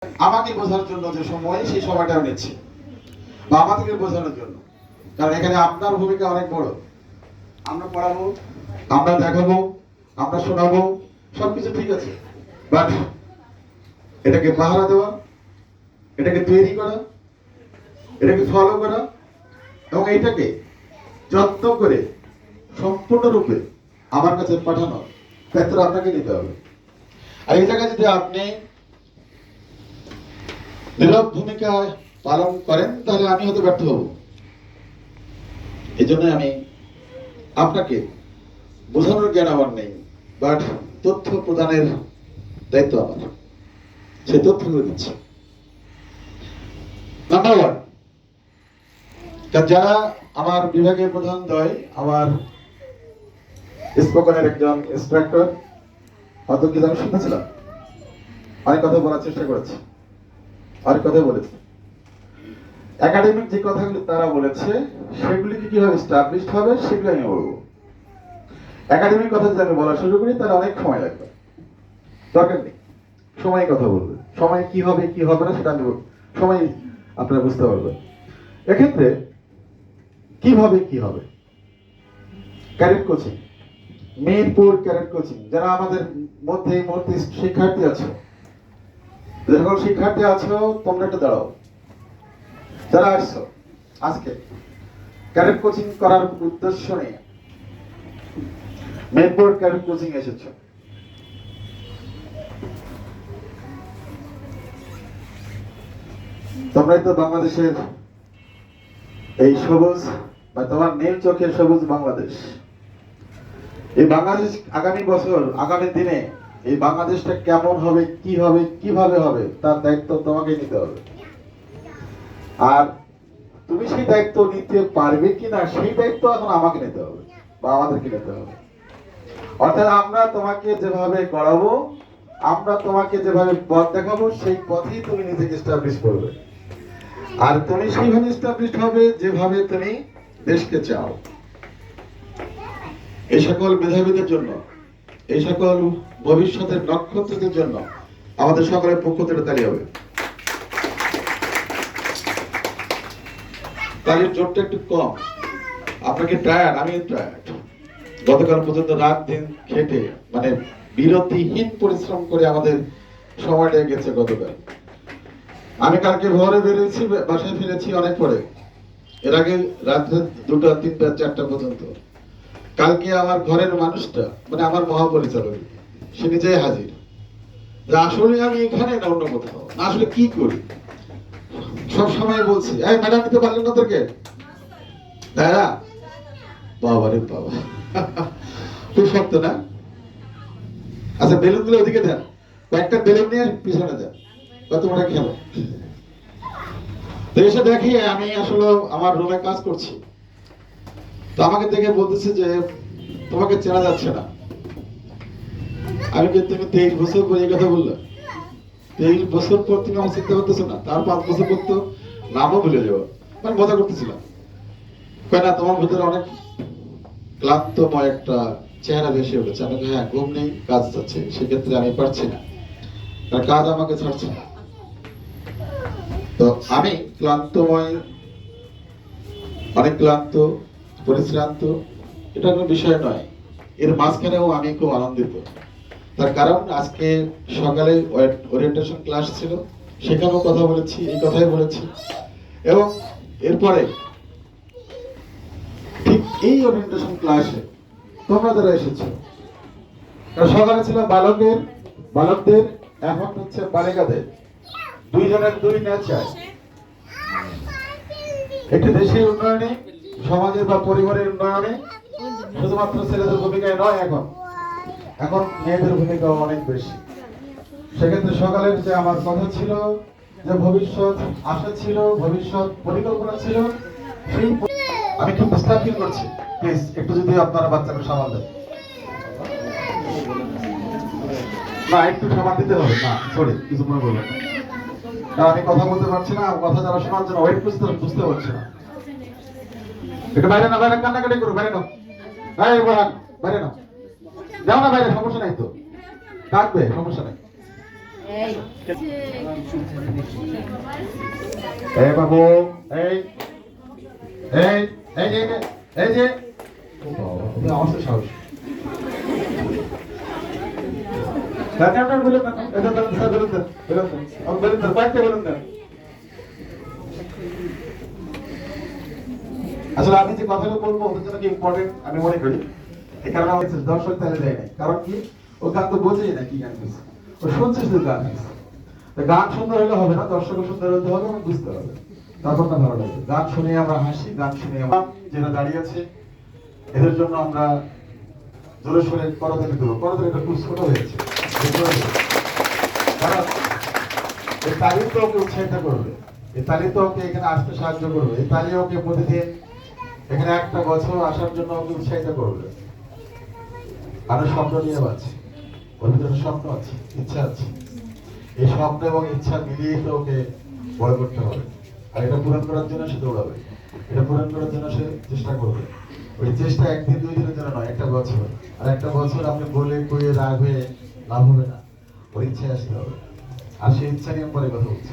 আমাকে বোঝার জন্য যে সময়, সেই সময়টা আমি নিচ্ছি, বা আমাদেরকে বোঝানোর জন্য। কারণ এখানে আপনার ভূমিকা অনেক বড়। আমরা পড়াবো, আমরা দেখাবো, আমরা শোনাবো, সবকিছু ঠিক আছে, বাট এটাকে পাহারা দেওয়া, এটাকে তৈরি করা, এটাকে ফলো করা এবং এটাকে যত্ন করে সম্পূর্ণরূপে আমার কাছে পাঠানো দায়িত্ব আপনাকে নিতে হবে। আর এই জায়গায় যদি আপনি নীরব ভূমিকা পালন করেন, তাহলে আমি হয়তো ব্যর্থ হব। এই জন্য আমি আপনাকে বোঝানোর জ্ঞান আমার নেই, বাট তথ্য প্রদানের দায়িত্ব আমার। সেই তথ্যগুলো দিচ্ছি। নাম্বার ওয়ান, যারা আমার বিভাগের প্রধান দয়, আমার স্পোকেনের একজন ইন্সট্রাক্টর, হয়তো কি আমি শুনেছিলাম, অনেক কথা বলার চেষ্টা করেছে, অনেক কথা বলেছে। একাডেমিক যে কথাগুলি তারা বলেছে, সেগুলিকে কিভাবে এস্টাবলিশ হবে সেগুলো আমি বলবো। একাডেমিক কথা যদি আমি বলা শুরু করি, তাহলে অনেক সময় লাগবে, দরকার নেই। সময় কথা বলবে, সময় কি হবে কি হবে না সেটা আমি সময় আপনারা বুঝতে পারবেন। এক্ষেত্রে কিভাবে কি হবে, cadet coaching, Mirpur cadet coaching, যারা আমাদের মধ্যে এই মুহূর্তে শিক্ষার্থী আছো, যখন শিক্ষার্থী আছো তোমরা একটু দাঁড়াও। যারা আসছো আজকে ক্যাডেট কোচিং করার উদ্দেশ্য নিয়ে মিরপুর ক্যাডেট কোচিং এসেছো, তোমরাই তো বাংলাদেশের এই সবুজ, বা তোমার নীল চোখের সবুজ বাংলাদেশ। এই বাংলাদেশ আগামী বছর, আগামী দিনে এই বাংলাদেশটা কেমন হবে, কি হবে, কিভাবে হবে, তার দায়িত্ব তোমাকে নিতে হবে। আর তুমি সেই দায়িত্ব নিতে পারবে কিনা, সেই দায়িত্ব এখন আমাকে নিতে হবে বা আমাদেরকে নিতে হবে। অর্থাৎ আমরা তোমাকে যেভাবে গড়াবো, আমরা তোমাকে যেভাবে পথ দেখাবো, সেই পথেই তুমি নিজেকে এস্টাবলিশ করবে। আর তুমি সেইভাবে এস্টাবলিশ হবে যেভাবে তুমি দেশকে চাও। এই সকল মেধাবীদের জন্য, এই সকল ভবিষ্যতের নক্ষত্রদের জন্য আমাদের সকলের পক্ষ থেকে তালি হবে। তালির জোরটা একটু কম। আপনাকে টায়ার্ড, আমি টায়ার্ড। গতকাল পর্যন্ত রাত দিন খেটে, মানে বিরতিহীন পরিশ্রম করে আমাদের সময়টা গেছে গতকাল। আমি কালকে ভোরে বেরিয়েছি, বাসায় ফিরেছি অনেক পরে, এর আগে রাত্রে 2টা 3টা 4টা পর্যন্ত। কালকে আমার ঘরের মানুষটা, মানে আমার মহাপরিচালক, সে নিজেই হাজির, যে আসলে আমি এখানে না অন্য কোথাও, না আসলে কি করি। সব সময় বলছি, এই ম্যাডাম নিতে পারলেন না তোকে, তাইরা বাবা রে বাবা, খুব শক্ত না? আচ্ছা বেলুন গুলো ওদিকে দেন, কয়েকটা বেলুন নিয়ে পিছনে দেন, তোমরা খেলো। তো এসে দেখি আমি আসলে আমার রুমে কাজ করছি। তো আমাকে দেখে বলতেছে যে তোমাকে চেনা যাচ্ছে না। আমি কি, তুমি 23 বছর পর এই কথা বললে? 23 বছর পর তুমি আমার চিন্তা করতেছো না? তার 5 বছর পর তো নামও ভুলে যাবো, মানে মজা করতেছিলাম। কয় না, তোমার ভিতরে অনেক ক্লান্তময় একটা চেহারা ভেসে উঠেছে। আমি হ্যাঁ, ঘুম নেই, কাজ যাচ্ছে, সেক্ষেত্রে আমি পারছি না, কারণ কাজ আমাকে ছাড়ছে না। তো আমি ক্লান্তময়, অনেক ক্লান্ত, পরিশ্রান্ত, এটা কোনো বিষয় নয়। এর মাঝখানেও আমি খুব আনন্দিত। তার কারণ আজকে সকালে ওরিয়েন্টেশন ক্লাস ছিল, সেখানেও কথা বলেছি, এই কথাই বলেছি। এবং এরপরে ঠিক এই ওরিয়েন্টেশন ক্লাসে তোমরা যারা এসেছো, সকালে ছিল বালকদের, এখন হচ্ছে বালিকাদের, দুইজনের দুই নেচার। একটি দেশের উন্নয়নে, সমাজের বা পরিবারের উন্নয়নে শুধুমাত্র ছেলেদের ভূমিকায় নয়, এখন মেয়েদের ভূমিকাও অনেক বেশি। সেক্ষেত্রে সকালের যে আমার কথা ছিল, যে ভবিষ্যৎ আশা ছিল, ভবিষ্যৎ পরিকল্পনা ছিল, সেই আমি খুব ডিস্টার্ব ফিল করছি। প্লিজ একটু যদি আপনারা বাচ্চাকে সামাল দেন। না, একটু সামাল দিতে হবে না, সরি, কিছু মনে করবেন না। আমি কথা বলতে পারছি না, কথা যারা শোনার জন্য ওয়েট বুঝতে পারছি না। একটু বাইরে না, বাইরে কান্নাকাটি করো, বাইরে নাও, বাইরে বলান, বাইরে নাও, যাও না বাইরে, সমস্যা নাই তো, ডাকবে, সমস্যা নাই। এই বাবু, এই এই এই যে এই যে আমার তো সাহস আসলে আমি যে কথাটা বলবো ওদের জন্য কি ইম্পর্টেন্ট আমি মনে করি। এই কারণে আমার দর্শক তাহলে দেয় নাই, কারণ কি ও গান তো বোঝেই না কি গান গেছে, ও শুনছে শুধু গান গেছে। গান সুন্দর হলে হবে না, দর্শকও সুন্দর হতে হবে এবং বুঝতে হবে, তারপর না ভালো লাগবে। গান শুনে আমরা হাসি, গান শুনে আমরা যারা দাঁড়িয়ে আছে এদের জন্য আমরা জোরে সোরে করতালি দেবো। করতালি একটা খুব ছোট হয়েছে, কারণ এই তালি তো ওকে উৎসাহিত করবে, এই তালি তো ওকে এখানে আসতে সাহায্য করবে, এই তালি ওকে প্রতিদিন এখানে একটা বছর আসার জন্য ওকে উৎসাহিত করবে। আরো স্বপ্ন নিয়ে পাচ্ছি, ওর ভিতরে স্বপ্ন আছে, ইচ্ছা আছে, এই স্বপ্ন এবং ইচ্ছা মিলিয়ে তো ওকে বড় করতে হবে। আর এটা পূরণ করার জন্য সে দৌড়াবে, এটা পূরণ করার জন্য সে চেষ্টা করবে। ওই চেষ্টা একদিন দুই দিনের জন্য নয়, একটা বছর। আর একটা বছর আপনি বলে কইয়ে রাগ হয়ে লাভ হবে না, ওর ইচ্ছায় আসতে হবে। আর সেই ইচ্ছা নিয়ে পরে কথা বলছি।